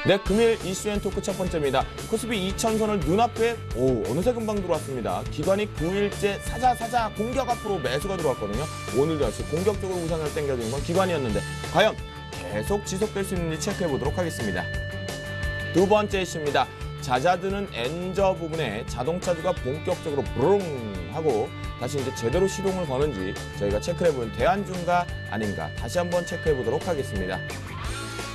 네, 금일 이슈앤토크 첫 번째입니다. 코스피 2000선을 눈앞에 어느새 금방 들어왔습니다. 기관이 9일째 사자 공격 앞으로 매수가 들어왔거든요. 오늘도 역시 공격적으로 우상을 땡겨주는 건 기관이었는데 과연 계속 지속될 수 있는지 체크해보도록 하겠습니다. 두 번째 이슈입니다. 잦아드는 엔저 부분에 자동차주가 본격적으로 브롱 하고 다시 이제 제대로 시동을 거는지 저희가 체크를 해보는 대안주인가 아닌가 다시 한번 체크해보도록 하겠습니다.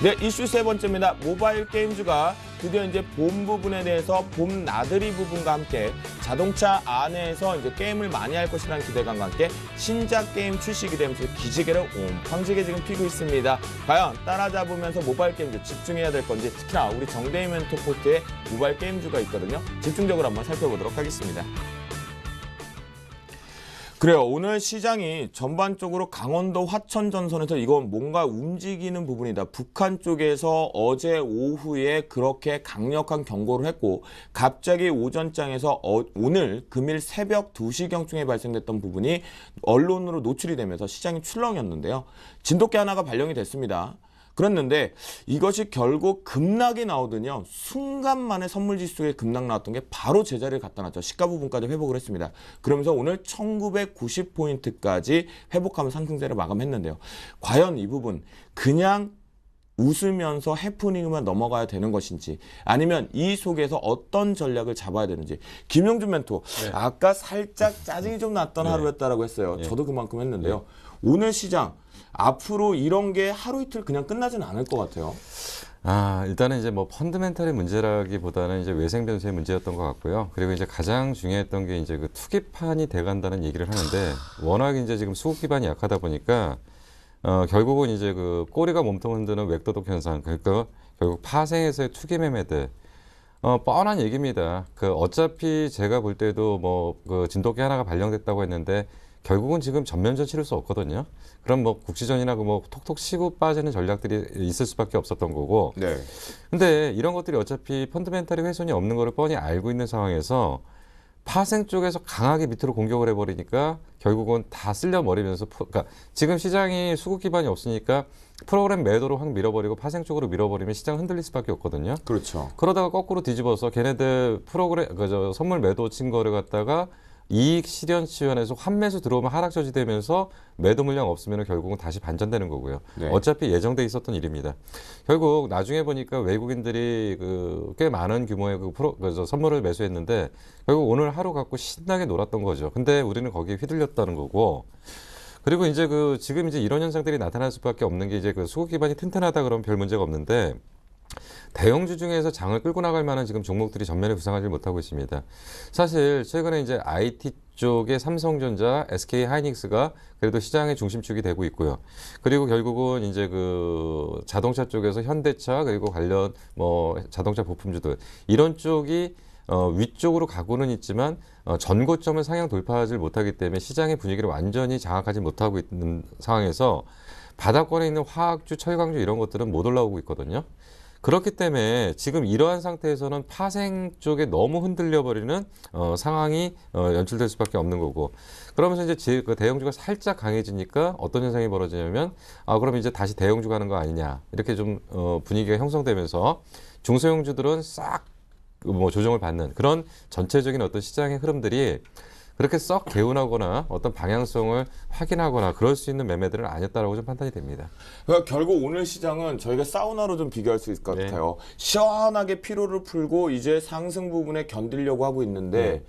네, 이슈 세 번째입니다. 모바일 게임주가 드디어 이제 봄 부분에 대해서 봄 나들이 부분과 함께 자동차 안에서 이제 게임을 많이 할 것이라는 기대감과 함께 신작 게임 출시 기대하면서 기지개를 옴팡지게 지금 피고 있습니다. 과연 따라잡으면서 모바일 게임주 집중해야 될 건지 특히나 우리 정대인 멘토포트에 모바일 게임주가 있거든요. 집중적으로 한번 살펴보도록 하겠습니다. 그래요. 오늘 시장이 전반적으로 강원도 화천 전선에서 이건 뭔가 움직이는 부분이다. 북한 쪽에서 어제 오후에 그렇게 강력한 경고를 했고 갑자기 오전장에서 오늘 금일 새벽 2시경쯤에 발생됐던 부분이 언론으로 노출이 되면서 시장이 출렁였는데요. 진돗개 하나가 발령이 됐습니다. 그랬는데 이것이 결국 급락이 나오더니요. 순간만에 선물지수에 급락 나왔던 게 바로 제자리를 갖다 놨죠. 시가 부분까지 회복을 했습니다. 그러면서 오늘 1990포인트까지 회복하면서 상승세를 마감했는데요. 과연 이 부분 그냥 웃으면서 해프닝만 넘어가야 되는 것인지 아니면 이 속에서 어떤 전략을 잡아야 되는지 김용준 멘토 네. 아까 살짝 짜증이 좀 났던 네. 하루였다라고 했어요. 네. 저도 그만큼 했는데요. 오늘 시장 앞으로 이런 게 하루 이틀 그냥 끝나지는 않을 것 같아요. 일단은 이제 뭐 펀드멘탈의 문제라기보다는 이제 외생 변수의 문제였던 것 같고요. 그리고 이제 가장 중요했던 게 이제 그 투기판이 돼간다는 얘기를 하는데 워낙 이제 지금 수급 기반이 약하다 보니까 결국은 이제 그 꼬리가 몸통 흔드는 웹도덕 현상, 그러니까 결국 파생에서의 투기 매매들. 뻔한 얘기입니다. 어차피 제가 볼 때도 뭐 그 진돗개 하나가 발령됐다고 했는데 결국은 지금 전면전 치를 수 없거든요. 그럼 뭐 국지전이나 뭐 톡톡 치고 빠지는 전략들이 있을 수밖에 없었던 거고. 네. 근데 이런 것들이 어차피 펀드멘탈이 훼손이 없는 거를 뻔히 알고 있는 상황에서 파생 쪽에서 강하게 밑으로 공격을 해버리니까 결국은 다 쓸려버리면서 그러니까 지금 시장이 수급 기반이 없으니까 프로그램 매도로 확 밀어버리고 파생 쪽으로 밀어버리면 시장 흔들릴 수밖에 없거든요. 그렇죠. 그러다가 거꾸로 뒤집어서 걔네들 프로그램 선물 매도 친 거를 갖다가 이익 실현 지원에서 환매수 들어오면 하락 저지되면서 매도 물량 없으면 결국은 다시 반전되는 거고요. 네. 어차피 예정돼 있었던 일입니다. 결국 나중에 보니까 외국인들이 꽤 많은 규모의 선물을 매수했는데 결국 오늘 하루 갖고 신나게 놀았던 거죠. 근데 우리는 거기에 휘둘렸다는 거고. 그리고 이제 지금 이제 이런 현상들이 나타날 수밖에 없는 게 이제 수급 기반이 튼튼하다 그러면 별 문제가 없는데 대형주 중에서 장을 끌고 나갈 만한 지금 종목들이 전면에 부상하지 못하고 있습니다. 사실 최근에 이제 IT 쪽에 삼성전자, SK 하이닉스가 그래도 시장의 중심축이 되고 있고요. 그리고 결국은 이제 자동차 쪽에서 현대차 그리고 관련 뭐 자동차 부품주들 이런 쪽이 위쪽으로 가고는 있지만 전고점을 상향 돌파하지 못하기 때문에 시장의 분위기를 완전히 장악하지 못하고 있는 상황에서 바닥권에 있는 화학주, 철강주 이런 것들은 못 올라오고 있거든요. 그렇기 때문에 지금 이러한 상태에서는 파생 쪽에 너무 흔들려버리는 상황이 연출될 수밖에 없는 거고 그러면서 이제 대형주가 살짝 강해지니까 어떤 현상이 벌어지냐면 그럼 이제 다시 대형주 가는 거 아니냐 이렇게 좀 분위기가 형성되면서 중소형주들은 싹 뭐 조정을 받는 그런 전체적인 어떤 시장의 흐름들이 그렇게 썩 개운하거나 어떤 방향성을 확인하거나 그럴 수 있는 매매들은 아니었다라고 좀 판단이 됩니다. 그러니까 결국 오늘 시장은 저희가 사우나로 좀 비교할 수 있을 것 네. 같아요. 시원하게 피로를 풀고 이제 상승 부분에 견디려고 하고 있는데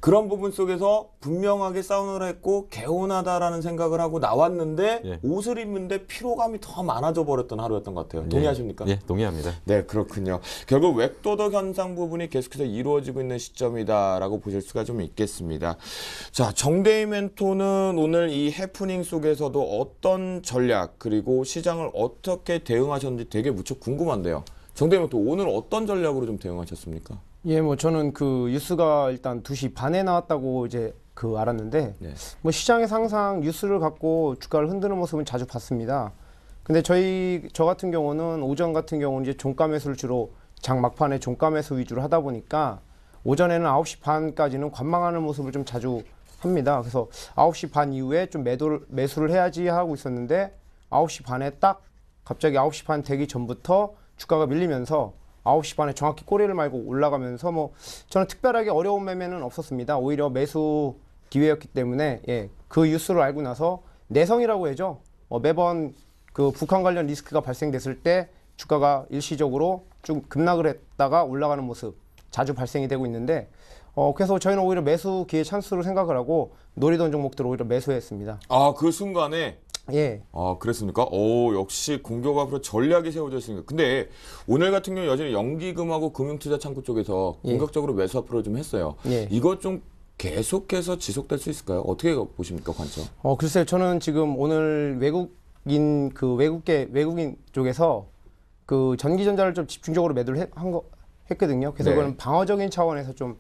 그런 부분 속에서 분명하게 사우나를 했고 개운하다라는 생각을 하고 나왔는데 옷을 입는데 피로감이 더 많아져 버렸던 하루였던 것 같아요. 동의하십니까? 예, 동의합니다. 네, 그렇군요. 결국 웹도덕 현상 부분이 계속해서 이루어지고 있는 시점이다라고 보실 수가 좀 있겠습니다. 자, 정대인 멘토는 오늘 이 해프닝 속에서도 어떤 전략 그리고 시장을 어떻게 대응하셨는지 되게 무척 궁금한데요. 정대인 멘토 오늘 어떤 전략으로 좀 대응하셨습니까? 예, 뭐 저는 뉴스가 일단 2시 반에 나왔다고 이제 알았는데 뭐 시장에서 항상 뉴스를 갖고 주가를 흔드는 모습은 자주 봤습니다. 근데 저 같은 경우는 오전 같은 경우는 이제 종가 매수를 주로 장 막판에 종가 매수 위주로 하다 보니까 오전에는 9시 반까지는 관망하는 모습을 좀 자주 합니다. 그래서 9시 반 이후에 좀 매수를 해야지 하고 있었는데 9시 반에 딱 갑자기 9시 반 되기 전부터 주가가 밀리면서 9시 반에 정확히 꼬리를 말고 올라가면서 뭐 저는 특별하게 어려운 매매는 없었습니다. 오히려 매수 기회였기 때문에 예, 그 뉴스를 알고 나서 내성이라고 해죠. 매번 그 북한 관련 리스크가 발생됐을 때 주가가 일시적으로 좀 급락을 했다가 올라가는 모습 자주 발생이 되고 있는데 그래서 저희는 오히려 매수 기회 찬스로 생각을 하고 노리던 종목들을 오히려 매수했습니다. 아, 그 순간에 예. 아, 그랬습니까? 오, 역시 공격 앞으로 전략이 세워져 있으니까. 근데 오늘 같은 경우 여전히 연기금하고 금융투자창구 쪽에서 예. 공격적으로 매수 앞으로 좀 했어요. 예. 이거 좀 계속해서 지속될 수 있을까요? 어떻게 보십니까, 관점? 글쎄요. 저는 지금 오늘 외국인 쪽에서 그 전기전자를 좀 집중적으로 매도를 했거든요. 그래서 네. 그건 방어적인 차원에서 좀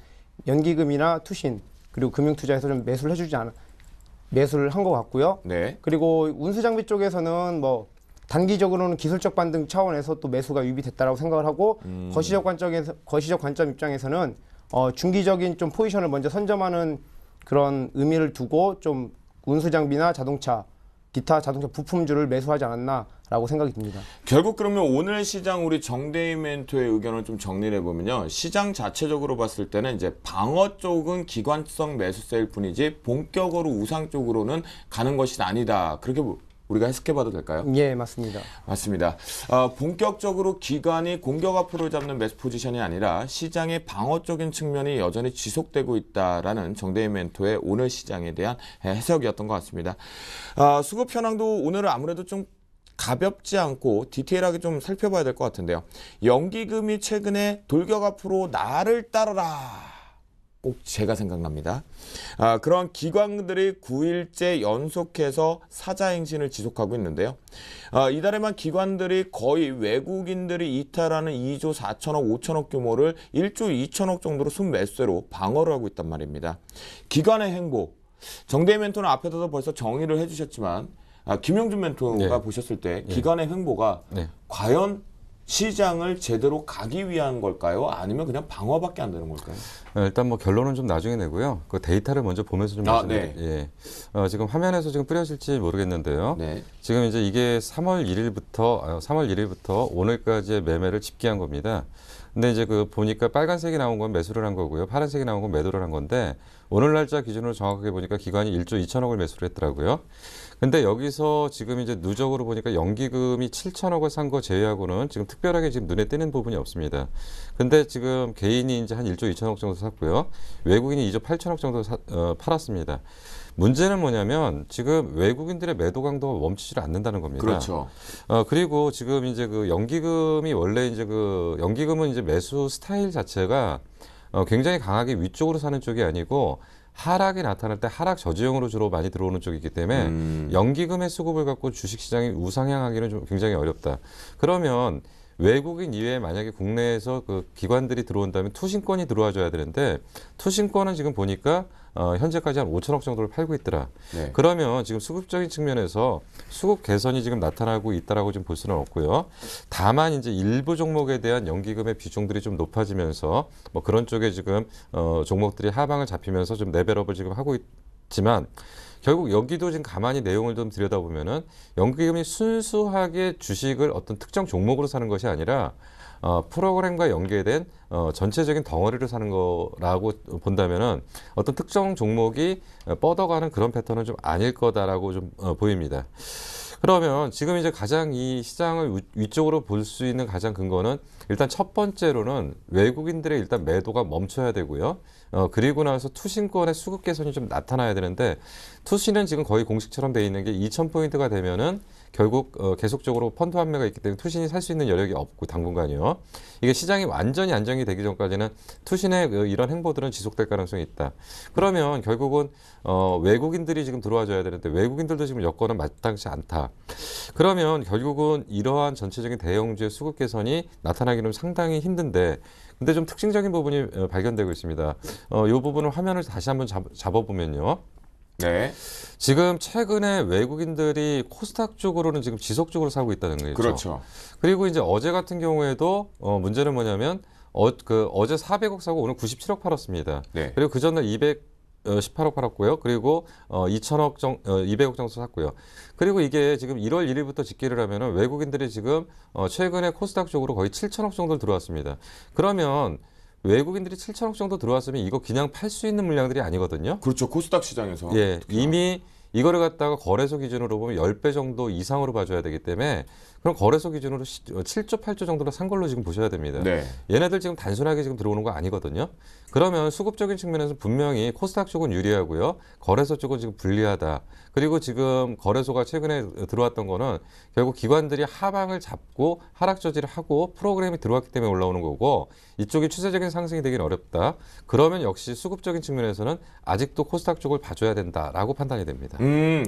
연기금이나 투신 그리고 금융투자에서 좀 매수를 매수를 한 것 같고요. 네. 그리고 운수장비 쪽에서는 뭐 단기적으로는 기술적 반등 차원에서 또 매수가 유입됐다라고 생각을 하고 거시적 관점 입장에서는 중기적인 좀 포지션을 먼저 선점하는 그런 의미를 두고 좀 운수장비나 자동차, 기타 자동차 부품주를 매수하지 않았나라고 생각이 듭니다. 결국 그러면 오늘 시장 우리 정대인 멘토의 의견을 좀 정리를 해보면요. 시장 자체적으로 봤을 때는 이제 방어 쪽은 기관성 매수세일 뿐이지 본격으로 우상 쪽으로는 가는 것이 아니다. 그렇게 우리가 해석해봐도 될까요? 예, 맞습니다. 맞습니다. 본격적으로 기관이 공격 앞으로 잡는 매수 포지션이 아니라 시장의 방어적인 측면이 여전히 지속되고 있다라는 정대인 멘토의 오늘 시장에 대한 해석이었던 것 같습니다. 수급 현황도 오늘은 아무래도 좀 가볍지 않고 디테일하게 좀 살펴봐야 될 것 같은데요. 연기금이 최근에 돌격 앞으로 나를 따르라. 꼭 제가 생각납니다. 그런 기관들이 9일째 연속해서 사자 행진을 지속하고 있는데요. 이달에만 기관들이 거의 외국인들이 이탈하는 2조 4천억, 5천억 규모를 1조 2천억 정도로 순매수세로 방어를 하고 있단 말입니다. 기관의 행보. 정대희 멘토는 앞에서도 벌써 정의를 해주셨지만 김용준 멘토가 네. 보셨을 때 기관의 행보가 네. 과연 시장을 제대로 가기 위한 걸까요? 아니면 그냥 방어밖에 안 되는 걸까요? 일단 뭐 결론은 좀 나중에 내고요. 그 데이터를 먼저 보면서 좀 말씀드릴게요. 네. 예. 지금 화면에서 지금 뿌려질지 모르겠는데요. 네. 지금 이제 이게 3월 1일부터 오늘까지의 매매를 집계한 겁니다. 근데 이제 그 보니까 빨간색이 나온 건 매수를 한 거고요. 파란색이 나온 건 매도를 한 건데 오늘 날짜 기준으로 정확하게 보니까 기관이 1조 2천억을 매수를 했더라고요. 근데 여기서 지금 이제 누적으로 보니까 연기금이 7천억을 산 거 제외하고는 지금 특별하게 지금 눈에 띄는 부분이 없습니다. 근데 지금 개인이 이제 한 1조 2천억 정도 샀고요. 외국인이 2조 8천억 정도 팔았습니다. 문제는 뭐냐면 지금 외국인들의 매도 강도가 멈추지 않는다는 겁니다. 그렇죠. 그리고 지금 이제 그 연기금이 원래 이제 그 연기금은 이제 매수 스타일 자체가 굉장히 강하게 위쪽으로 사는 쪽이 아니고 하락이 나타날 때 하락 저지형으로 주로 많이 들어오는 쪽이기 때문에 연기금의 수급을 갖고 주식시장이 우상향하기는 좀 굉장히 어렵다. 그러면 외국인 이외에 만약에 국내에서 그 기관들이 들어온다면 투신권이 들어와줘야 되는데 투신권은 지금 보니까 현재까지 한 5천억 정도를 팔고 있더라. 네. 그러면 지금 수급적인 측면에서 수급 개선이 지금 나타나고 있다라고 좀 볼 수는 없고요. 다만 이제 일부 종목에 대한 연기금의 비중들이 좀 높아지면서 뭐 그런 쪽에 지금 종목들이 하방을 잡히면서 좀 레벨업을 지금 하고 있지만 결국 여기도 지금 가만히 내용을 좀 들여다보면은 연기금이 순수하게 주식을 어떤 특정 종목으로 사는 것이 아니라 프로그램과 연계된 전체적인 덩어리를 사는 거라고 본다면은 어떤 특정 종목이 뻗어가는 그런 패턴은 좀 아닐 거다라고 좀 보입니다. 그러면 지금 이제 가장 이 시장을 위쪽으로 볼 수 있는 가장 근거는 일단 첫 번째로는 외국인들의 일단 매도가 멈춰야 되고요. 그리고 나서 투신권의 수급 개선이 좀 나타나야 되는데 투신은 지금 거의 공식처럼 돼 있는 게 2,000포인트가 되면은 결국 계속적으로 펀드 환매가 있기 때문에 투신이 살 수 있는 여력이 없고 당분간요. 이게 시장이 완전히 안정이 되기 전까지는 투신의 이런 행보들은 지속될 가능성이 있다. 그러면 결국은 외국인들이 지금 들어와줘야 되는데 외국인들도 지금 여건은 마땅치 않다. 그러면 결국은 이러한 전체적인 대형주의 수급 개선이 나타나기는 상당히 힘든데 근데 좀 특징적인 부분이 발견되고 있습니다. 이 부분을 화면을 다시 한번 잡아보면요. 네. 지금 최근에 외국인들이 코스닥 쪽으로는 지금 지속적으로 사고 있다는 거죠. 그렇죠. 그리고 이제 어제 같은 경우에도 문제는 뭐냐면 어제 400억 사고 오늘 97억 팔았습니다. 네. 그리고 그 전날 18억 팔았고요. 그리고 2천억 200억 정도 샀고요. 그리고 이게 지금 1월 1일부터 집계를 하면은 외국인들이 지금 최근에 코스닥 쪽으로 거의 7천억 정도 들어왔습니다. 그러면 외국인들이 7천억 정도 들어왔으면 이거 그냥 팔 수 있는 물량들이 아니거든요. 그렇죠. 코스닥 시장에서. 예, 이미 이거를 갖다가 거래소 기준으로 보면 10배 정도 이상으로 봐줘야 되기 때문에 그럼 거래소 기준으로 7조, 8조 정도로 산 걸로 지금 보셔야 됩니다. 네. 얘네들 지금 단순하게 지금 들어오는 거 아니거든요. 그러면 수급적인 측면에서 분명히 코스닥 쪽은 유리하고요. 거래소 쪽은 지금 불리하다. 그리고 지금 거래소가 최근에 들어왔던 거는 결국 기관들이 하방을 잡고 하락 저지를 하고 프로그램이 들어왔기 때문에 올라오는 거고 이쪽이 추세적인 상승이 되긴 어렵다. 그러면 역시 수급적인 측면에서는 아직도 코스닥 쪽을 봐줘야 된다라고 판단이 됩니다.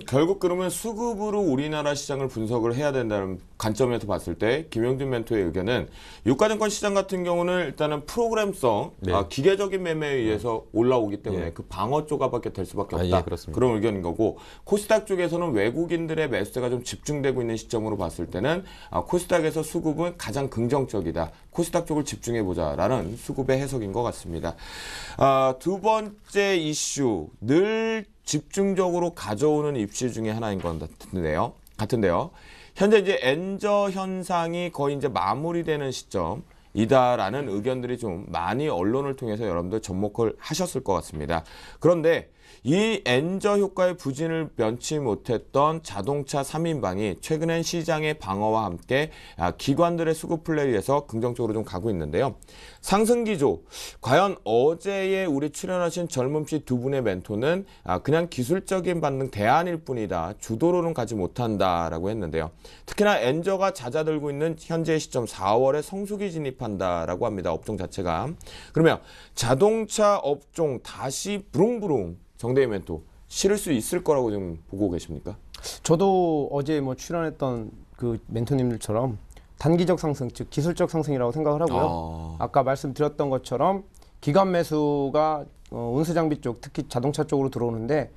결국 그러면 수급으로 우리나라 시장을 분석을 해야 된다는 관점에서 봤을 때 김영준 멘토의 의견은 유가증권 시장 같은 경우는 일단은 프로그램성, 네. 기계적인 매매에 의해서 올라오기 때문에 예. 그 방어 조가밖에 될 수밖에 없다. 예, 그렇습니다. 그런 의견인 거고 코스닥 쪽에서는 외국인들의 매수세가 좀 집중되고 있는 시점으로 봤을 때는 코스닥에서 수급은 가장 긍정적이다. 코스닥 쪽을 집중해보자라는 수급의 해석인 것 같습니다. 두 번째 이슈, 늘 집중적으로 가져오는 이슈 중에 하나인 것 같은데요. 현재 이제 엔저 현상이 거의 이제 마무리되는 시점이다라는 의견들이 좀 많이 언론을 통해서 여러분들 접목을 하셨을 것 같습니다. 그런데 이 엔저 효과의 부진을 면치 못했던 자동차 3인방이 최근엔 시장의 방어와 함께 기관들의 수급 플레이에서 긍정적으로 좀 가고 있는데요. 상승 기조, 과연 어제에 우리 출연하신 젊음씨 두 분의 멘토는 그냥 기술적인 반등 대안일 뿐이다. 주도로는 가지 못한다라고 했는데요. 특히나 엔저가 잦아들고 있는 현재 시점 4월에 성수기 진입한다라고 합니다. 업종 자체가. 그러면 자동차 업종 다시 부릉부릉 정대희 멘토 실을 수 있을 거라고 좀 보고 계십니까? 저도 어제 뭐 출연했던 그 멘토님들처럼 단기적 상승, 즉 기술적 상승이라고 생각을 하고요. 아까 말씀드렸던 것처럼 기관 매수가 운수 장비 쪽, 특히 자동차 쪽으로 들어오는데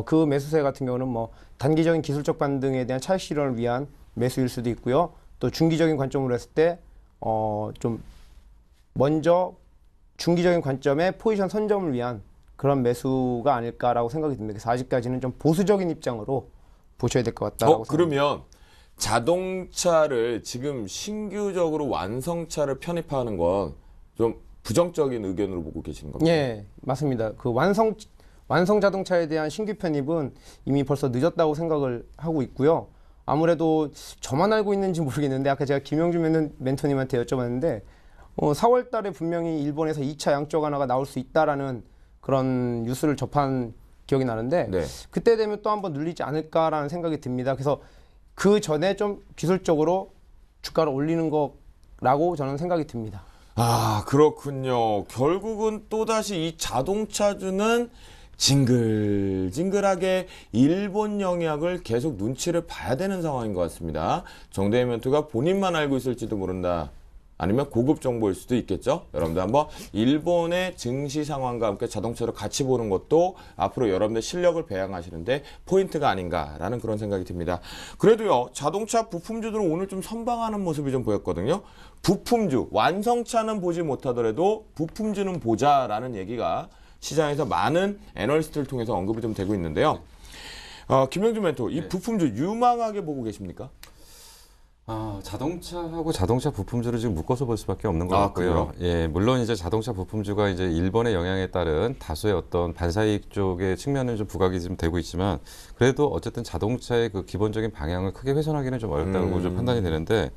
그 매수세 같은 경우는 뭐 단기적인 기술적 반등에 대한 차익 실현을 위한 매수일 수도 있고요. 또 중기적인 관점으로 했을 때 좀 먼저 중기적인 관점의 포지션 선점을 위한 그런 매수가 아닐까라고 생각이 듭니다. 그래서 아직까지는 좀 보수적인 입장으로 보셔야 될 것 같다라고 생각합니다. 그러면 자동차를 지금 신규적으로 완성차를 편입하는 건 좀 부정적인 의견으로 보고 계시는 겁니까? 예, 맞습니다. 그 완성 자동차에 대한 신규 편입은 이미 벌써 늦었다고 생각을 하고 있고요. 아무래도 저만 알고 있는지 모르겠는데 아까 제가 김영준 멘토님한테 여쭤봤는데 4월 달에 분명히 일본에서 2차 양적 완화가 나올 수 있다라는 그런 뉴스를 접한 기억이 나는데 네. 그때 되면 또 한번 눌리지 않을까라는 생각이 듭니다. 그래서 그 전에 좀 기술적으로 주가를 올리는 거라고 저는 생각이 듭니다. 그렇군요. 결국은 또다시 이 자동차주는 징글징글하게 일본 영향을 계속 눈치를 봐야 되는 상황인 것 같습니다. 정대희 멘토가 본인만 알고 있을지도 모른다. 아니면 고급 정보일 수도 있겠죠. 여러분들 한번 일본의 증시 상황과 함께 자동차를 같이 보는 것도 앞으로 여러분들 실력을 배양하시는데 포인트가 아닌가라는 그런 생각이 듭니다. 그래도요, 자동차 부품주들은 오늘 좀 선방하는 모습이 좀 보였거든요. 부품주, 완성차는 보지 못하더라도 부품주는 보자라는 얘기가 시장에서 많은 애널리스트를 통해서 언급이 좀 되고 있는데요. 김영준 멘토, 이 부품주 유망하게 보고 계십니까? 자동차하고 자동차 부품주를 지금 묶어서 볼 수밖에 없는 것 같고요. 예, 물론 이제 자동차 부품주가 이제 일본의 영향에 따른 다수의 어떤 반사이익 쪽의 측면은 좀 부각이 좀 되고 있지만 그래도 어쨌든 자동차의 그 기본적인 방향을 크게 훼손하기는 좀 어렵다고 좀 판단이 되는데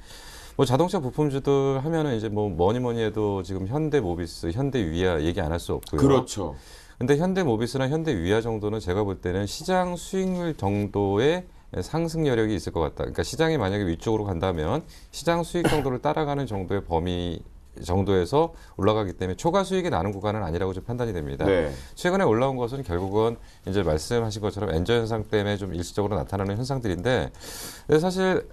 뭐 자동차 부품주들 하면은 이제 뭐 뭐니 해도 지금 현대모비스, 현대위아 얘기 안 할 수 없고요. 그렇죠. 근데 현대모비스나 현대위아 정도는 제가 볼 때는 시장 수익률 정도의 상승 여력이 있을 것 같다. 그러니까 시장이 만약에 위쪽으로 간다면 시장 수익 정도를 따라가는 정도의 범위 정도에서 올라가기 때문에 초과 수익이 나는 구간은 아니라고 좀 판단이 됩니다. 네. 최근에 올라온 것은 결국은 이제 말씀하신 것처럼 엔저 현상 때문에 좀 일시적으로 나타나는 현상들인데 근데 사실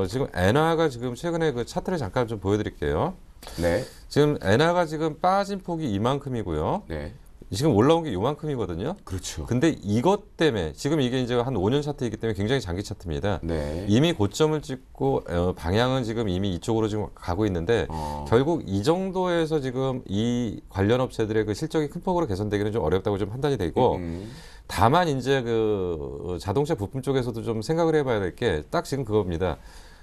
지금 엔화가 지금 최근에 그 차트를 잠깐 좀 보여드릴게요. 네. 지금 엔화가 지금 빠진 폭이 이만큼이고요. 네. 지금 올라온 게 요만큼이거든요. 그렇죠. 근데 이것 때문에 지금 이게 이제 한 5년 차트이기 때문에 굉장히 장기 차트입니다. 네. 이미 고점을 찍고 방향은 지금 이미 이쪽으로 지금 가고 있는데 결국 이 정도에서 지금 이 관련 업체들의 그 실적이 큰 폭으로 개선되기는 좀 어렵다고 좀 판단이 되고 다만 이제 그 자동차 부품 쪽에서도 좀 생각을 해봐야 될 게 딱 지금 그겁니다.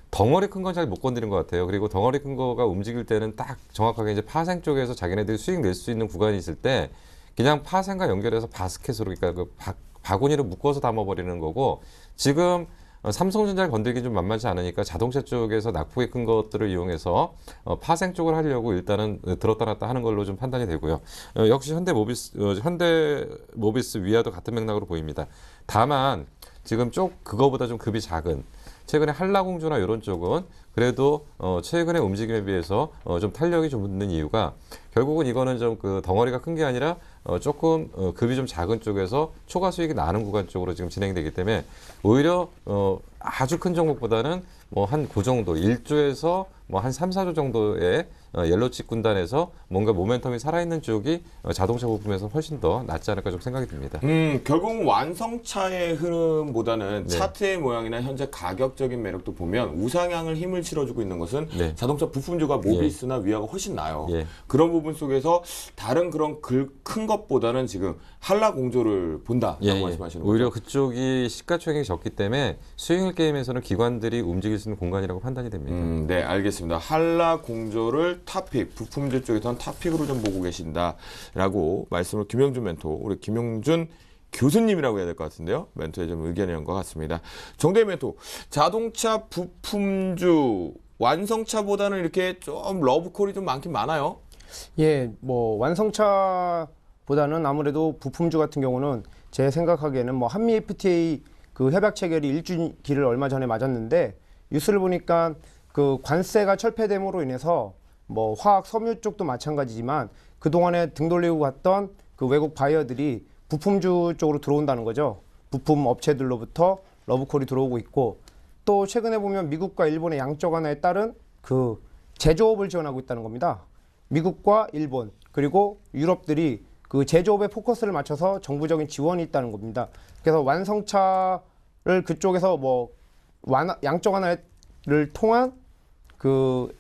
덩어리 큰 건 잘 못 건드린 것 같아요. 그리고 덩어리 큰 거가 움직일 때는 딱 정확하게 이제 파생 쪽에서 자기네들이 수익 낼 수 있는 구간이 있을 때 그냥 파생과 연결해서 바스켓으로 그러니까 그 바구니로 묶어서 담아버리는 거고 지금 삼성전자를 건들기 좀 만만치 않으니까 자동차 쪽에서 낙폭이 큰 것들을 이용해서 파생 쪽을 하려고 일단은 들었다 놨다 하는 걸로 좀 판단이 되고요. 역시 현대모비스 위아도 같은 맥락으로 보입니다. 다만 지금 그거보다 좀 급이 작은 최근에 한라공주나 이런 쪽은 그래도 최근의 움직임에 비해서 좀 탄력이 좀 붙는 이유가 결국은 이거는 좀 그 덩어리가 큰 게 아니라 조금 급이 좀 작은 쪽에서 초과 수익이 나는 구간 쪽으로 지금 진행되기 때문에 오히려 아주 큰 종목보다는 뭐 한 그 정도 1조에서 뭐 한 3, 4조 정도의 옐로칩 군단에서 뭔가 모멘텀이 살아있는 쪽이 자동차 부품에서 훨씬 더 낫지 않을까 좀 생각이 듭니다. 결국은 완성차의 흐름보다는 네. 차트의 모양이나 현재 가격적인 매력도 보면 우상향을 힘을 실어주고 있는 것은 네. 자동차 부품주가 모비스나 위아가 훨씬 나요. 예. 그런 부분 속에서 다른 그런 큰 것보다는 지금 한라공조를 본다라고 말씀하시는 거죠. 오히려 그쪽이 시가총액이 적기 때문에 수익률 게임에서는 기관들이 움직일 수 있는 공간이라고 판단이 됩니다. 네, 알겠습니다. 한라공조를 탑픽, 부품주 쪽에서는 탑픽으로 좀 보고 계신다라고 말씀을 김영준 멘토, 우리 김영준 교수님이라고 해야 될 것 같은데요. 멘토에 좀 의견이 온 것 같습니다. 정대 멘토, 자동차 부품주 완성차보다는 이렇게 좀 러브콜이 좀 많긴 많아요. 예, 뭐 완성차보다는 아무래도 부품주 같은 경우는 제 생각하기에는 뭐 한미 FTA 그 협약 체결이 일주기를 얼마 전에 맞았는데 뉴스를 보니까 그 관세가 철폐됨으로 인해서 뭐 화학 섬유 쪽도 마찬가지지만 그 동안에 등 돌리고 갔던 그 외국 바이어들이 부품주 쪽으로 들어온다는 거죠. 부품 업체들로부터 러브콜이 들어오고 있고 또 최근에 보면 미국과 일본의 양적 완화에 따른 그 제조업을 지원하고 있다는 겁니다. 미국과 일본 그리고 유럽들이 그 제조업에 포커스를 맞춰서 정부적인 지원이 있다는 겁니다. 그래서 완성차를 그쪽에서 뭐 양적 완화를 통한 그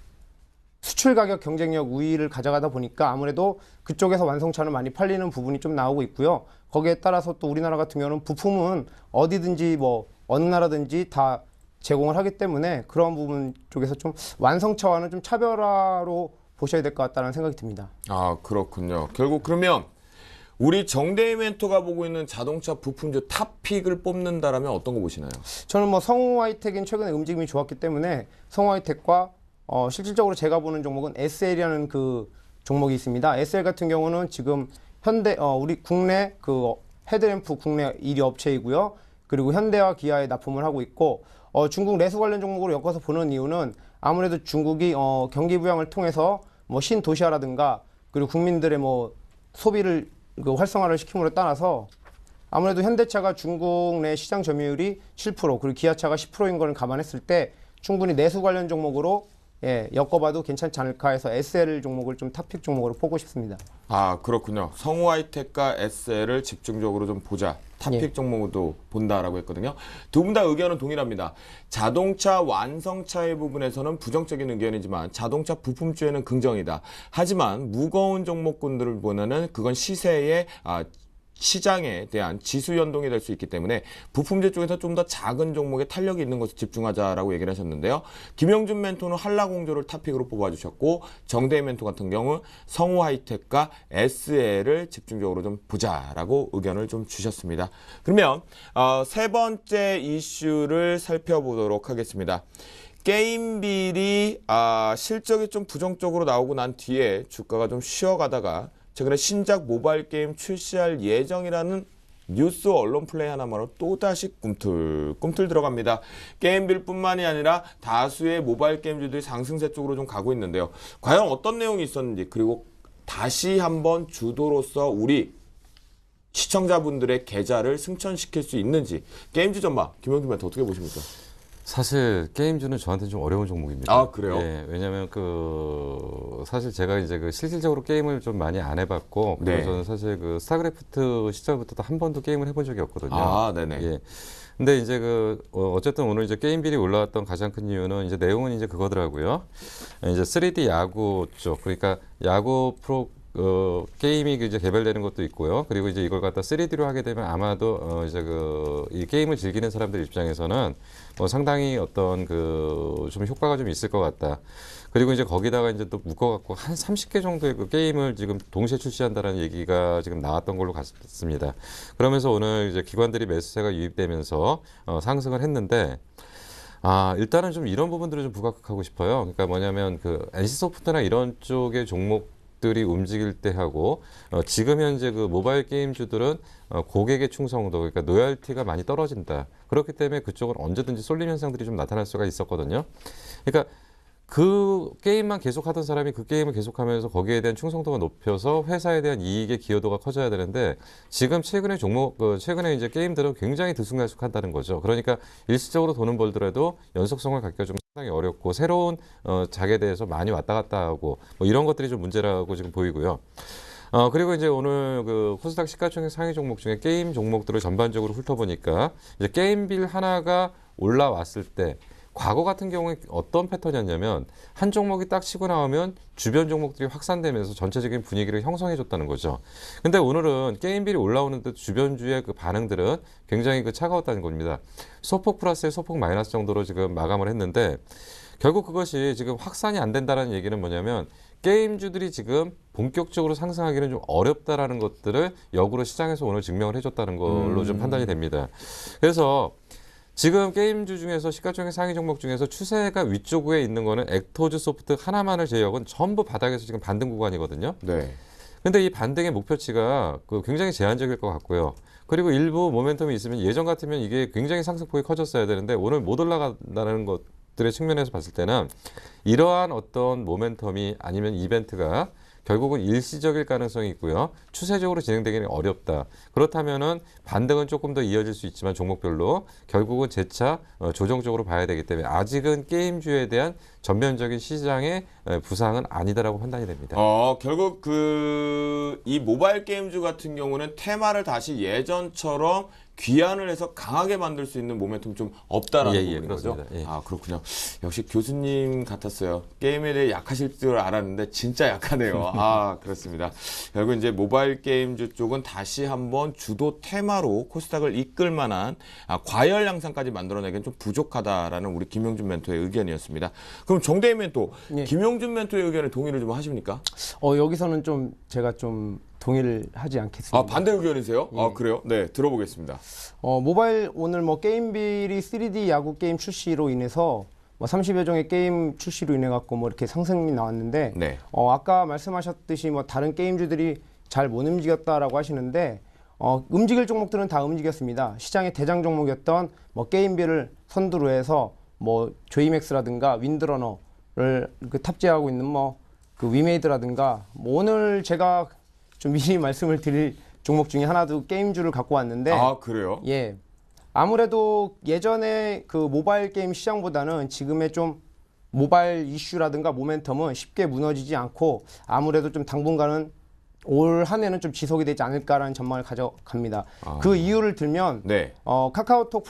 수출 가격 경쟁력 우위를 가져가다 보니까 아무래도 그쪽에서 완성차는 많이 팔리는 부분이 좀 나오고 있고요. 거기에 따라서 또 우리나라 같은 경우는 부품은 어디든지 뭐 어느 나라든지 다 제공을 하기 때문에 그런 부분 쪽에서 좀 완성차와는 좀 차별화로 보셔야 될 것 같다는 생각이 듭니다. 아, 그렇군요. 결국 그러면 우리 정대희 멘토가 보고 있는 자동차 부품주 탑픽을 뽑는다라면 어떤 거 보시나요? 저는 뭐 성우하이텍은 최근에 움직임이 좋았기 때문에 성우하이텍과 실질적으로 제가 보는 종목은 SL이라는 그 종목이 있습니다. SL 같은 경우는 지금 우리 국내 그 헤드램프 국내 1위 업체이고요. 그리고 현대와 기아에 납품을 하고 있고 중국 내수 관련 종목으로 엮어서 보는 이유는 아무래도 중국이 경기 부양을 통해서 뭐 신도시화라든가 그리고 국민들의 뭐 소비를 그 활성화를 시킴으로 따라서 아무래도 현대차가 중국 내 시장 점유율이 7% 그리고 기아차가 10%인 걸 감안했을 때 충분히 내수 관련 종목으로 엮어봐도 괜찮지 않을까 해서 SL 종목을 좀 탑픽 종목으로 보고 싶습니다. 아, 그렇군요. 성우하이텍과 SL을 집중적으로 좀 보자. 탑픽 종목도 본다라고 했거든요. 두 분 다 의견은 동일합니다. 자동차 완성차의 부분에서는 부정적인 의견이지만 자동차 부품주에는 긍정이다. 하지만 무거운 종목군들을 보면은 그건 시장에 대한 지수 연동이 될 수 있기 때문에 부품주 쪽에서 좀 더 작은 종목에 탄력이 있는 것에 집중하자라고 얘기를 하셨는데요. 김영준 멘토는 한라공조를 탑픽으로 뽑아주셨고 정대희 멘토 같은 경우 성우하이텍과 SL을 집중적으로 좀 보자라고 의견을 좀 주셨습니다. 그러면 세 번째 이슈를 살펴보도록 하겠습니다. 게임빌이 실적이 좀 부정적으로 나오고 난 뒤에 주가가 좀 쉬어가다가 최근에 신작 모바일 게임 출시할 예정이라는 뉴스 언론 플레이 하나만으로 또다시 꿈틀꿈틀 들어갑니다. 게임빌뿐만이 아니라 다수의 모바일 게임주들이 상승세 쪽으로 좀 가고 있는데요. 과연 어떤 내용이 있었는지 그리고 다시 한번 주도로서 우리 시청자분들의 계좌를 승천시킬 수 있는지 게임주 전망 김영준 멘토 어떻게 보십니까? 사실 게임주는 저한테는 좀 어려운 종목입니다. 아, 그래요? 예, 왜냐하면 사실 제가 이제 실질적으로 게임을 좀 많이 안 해봤고, 그리고 네. 저는 사실 스타크래프트 시절부터도 한 번도 게임을 해본 적이 없거든요. 아, 네네. 예. 근데 이제 어쨌든 오늘 이제 게임빌이 올라왔던 가장 큰 이유는 이제 내용은 이제 그거더라고요. 이제 3D 야구 쪽, 그러니까 야구 게임이 이제 개발되는 것도 있고요. 그리고 이제 이걸 갖다 3D로 하게 되면 아마도 이제 이 게임을 즐기는 사람들 입장에서는 상당히 어떤 좀 효과가 좀 있을 것 같다. 그리고 이제 거기다가 이제 또 묶어갖고 한 30개 정도의 게임을 지금 동시에 출시한다는 얘기가 지금 나왔던 걸로 같습니다. 그러면서 오늘 이제 기관들이 매수세가 유입되면서 상승을 했는데, 일단은 좀 이런 부분들을 좀 부각하고 싶어요. 그러니까 뭐냐면 NC소프트나 이런 쪽의 종목들이 움직일 때 하고 지금 현재 모바일 게임주들은 고객의 충성도, 그러니까 로열티가 많이 떨어진다. 그렇기 때문에 그쪽은 언제든지 쏠림 현상들이 좀 나타날 수가 있었거든요. 그러니까 그 게임만 계속하던 사람이 그 게임을 계속하면서 거기에 대한 충성도가 높여서 회사에 대한 이익의 기여도가 커져야 되는데, 지금 최근에 이제 게임들은 굉장히 들쑥날쑥한다는 거죠. 그러니까 일시적으로 돈은 벌더라도 연속성을 갖기가 좀 상당히 어렵고, 새로운 작에 대해서 많이 왔다 갔다 하고 이런 것들이 좀 문제라고 지금 보이고요. 그리고 이제 오늘 코스닥 시가총액 상위 종목 중에 게임 종목들을 전반적으로 훑어보니까 이제 게임빌 하나가 올라왔을 때 과거 같은 경우에 어떤 패턴이었냐면, 한 종목이 딱 치고 나오면 주변 종목들이 확산되면서 전체적인 분위기를 형성해 줬다는 거죠. 근데 오늘은 게임빌이 올라오는데 주변주의 반응들은 굉장히 차가웠다는 겁니다. 소폭 플러스에 소폭 마이너스 정도로 지금 마감을 했는데, 결국 그것이 지금 확산이 안 된다는 얘기는 뭐냐면, 게임주들이 지금 본격적으로 상승하기는 좀 어렵다라는 것들을 역으로 시장에서 오늘 증명을 해줬다는 걸로 좀 판단이 됩니다. 그래서 지금 게임주 중에서 시가총액 상위 종목 중에서 추세가 위쪽에 있는 거는 액토즈 소프트 하나만을 제외하고는 전부 바닥에서 지금 반등 구간이거든요. 네. 근데 이 반등의 목표치가 굉장히 제한적일 것 같고요. 그리고 일부 모멘텀이 있으면 예전 같으면 이게 굉장히 상승폭이 커졌어야 되는데, 오늘 못 올라간다는 것들의 측면에서 봤을 때는 이러한 어떤 모멘텀이 아니면 이벤트가 결국은 일시적일 가능성이 있고요. 추세적으로 진행되기는 어렵다. 그렇다면은 반등은 조금 더 이어질 수 있지만 종목별로 결국은 재차 조정적으로 봐야 되기 때문에 아직은 게임주에 대한 전면적인 시장의 부상은 아니다라고 판단이 됩니다. 결국 이 모바일 게임주 같은 경우는 테마를 다시 예전처럼 귀환을 해서 강하게 만들 수 있는 모멘텀 좀 없다라는 부분인 거죠. 예. 그렇군요. 역시 교수님 같았어요. 게임에 대해 약하실 줄 알았는데 진짜 약하네요. 그렇습니다. 결국 이제 모바일 게임주 쪽은 다시 한번 주도 테마로 코스닥을 이끌 만한 과열 양상까지 만들어내기는 좀 부족하다라는 우리 김용준 멘토의 의견이었습니다. 그럼 정대인 멘토, 예. 김용준 멘토의 의견에 동의를 좀 하십니까? 여기서는 제가 동의를 하지 않겠습니다. 반대 의견이세요? 예. 그래요? 네, 들어보겠습니다. 모바일 오늘 게임빌이 3D 야구 게임 출시로 인해서 30여 종의 게임 출시로 인해 갖고 이렇게 상승이 나왔는데, 네. 아까 말씀하셨듯이 다른 게임주들이 잘 못 움직였다라고 하시는데, 움직일 종목들은 다 움직였습니다. 시장의 대장 종목이었던 게임빌을 선두로 해서 조이맥스라든가 윈드러너를 탑재하고 있는 위메이드라든가 오늘 제가 좀 미리 말씀을 드릴 종목 중에 하나도 게임주를 갖고 왔는데, 그래요? 예, 아무래도 예전에 모바일 게임 시장보다는 지금의 좀 모바일 이슈라든가 모멘텀은 쉽게 무너지지 않고, 아무래도 좀 당분간은 올 한 해는 좀 지속이 되지 않을까라는 전망을 가져갑니다. 그 이유를 들면, 네. 카카오톡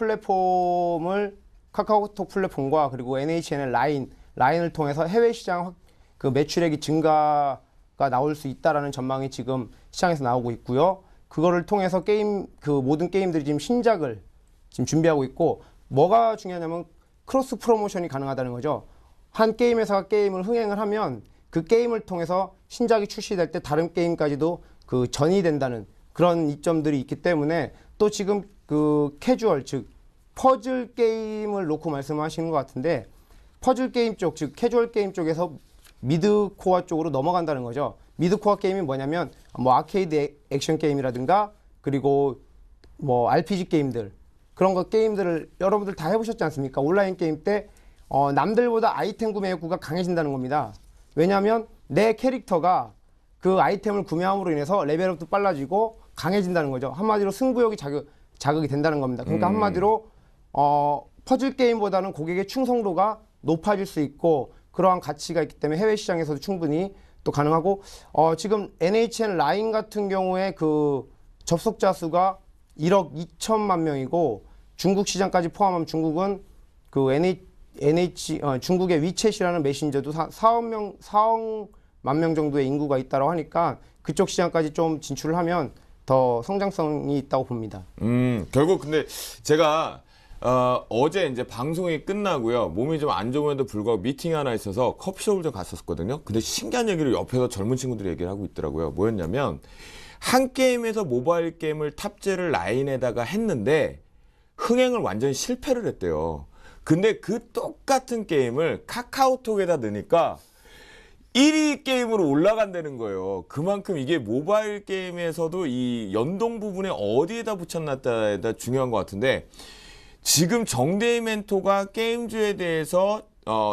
플랫폼과 그리고 NHN의 라인을 통해서 해외 시장 매출액이 증가가 나올 수 있다라는 전망이 지금 시장에서 나오고 있고요. 그거를 통해서 모든 게임들이 지금 신작을 지금 준비하고 있고, 뭐가 중요하냐면 크로스 프로모션이 가능하다는 거죠. 한 게임 회사가 게임을 흥행을 하면 그 게임을 통해서 신작이 출시될 때 다른 게임까지도 전이 된다는 그런 이점들이 있기 때문에, 또 지금 캐주얼, 즉 퍼즐 게임을 놓고 말씀하시는 것 같은데, 퍼즐 게임 쪽, 즉 캐주얼 게임 쪽에서 미드코어 쪽으로 넘어간다는 거죠. 미드코어 게임이 뭐냐면 아케이드 액션 게임이라든가, 그리고 RPG 게임들, 그런 게임들을 여러분들 다 해보셨지 않습니까? 온라인 게임 때 남들보다 아이템 구매 욕구가 강해진다는 겁니다. 왜냐하면 내 캐릭터가 그 아이템을 구매함으로 인해서 레벨업도 빨라지고 강해진다는 거죠. 한마디로 승부욕이 자극이 된다는 겁니다. 그러니까 한마디로 퍼즐 게임보다는 고객의 충성도가 높아질 수 있고 그러한 가치가 있기 때문에 해외 시장에서도 충분히 또 가능하고 지금 NHN 라인 같은 경우에 그 접속자 수가 1억 2천만 명이고 중국 시장까지 포함하면 중국은 그 중국의 위챗이라는 메신저도 4억만 명 정도의 인구가 있다고 하니까 그쪽 시장까지 좀 진출을 하면 더 성장성이 있다고 봅니다. 결국 근데 제가 어제 이제 방송이 끝나고요. 몸이 좀 안 좋음에도 불구하고 미팅이 하나 있어서 커피숍을 좀 갔었거든요. 근데 신기한 얘기를 옆에서 젊은 친구들이 얘기를 하고 있더라고요. 뭐였냐면 한 게임에서 모바일 게임을 탑재를 라인에다가 했는데 흥행을 완전히 실패를 했대요. 근데 그 똑같은 게임을 카카오톡에다 넣으니까 1위 게임으로 올라간다는 거예요. 그만큼 이게 모바일 게임에서도 이 연동 부분에 어디에다 붙였냐에 따라 중요한 것 같은데 지금 정대희 멘토가 게임주에 대해서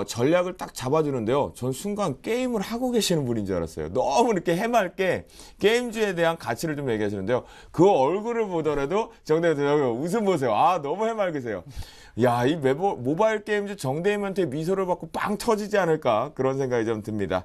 전략을 딱 잡아주는데요. 전 순간 게임을 하고 계시는 분인 줄 알았어요. 너무 이렇게 해맑게 게임주에 대한 가치를 좀 얘기하시는데요. 그 얼굴을 보더라도 정대희 멘토 웃음 보세요. 아 너무 해맑으세요. 야, 이 모바일 게임주 정대희 멘토의 미소를 받고 빵 터지지 않을까 그런 생각이 좀 듭니다.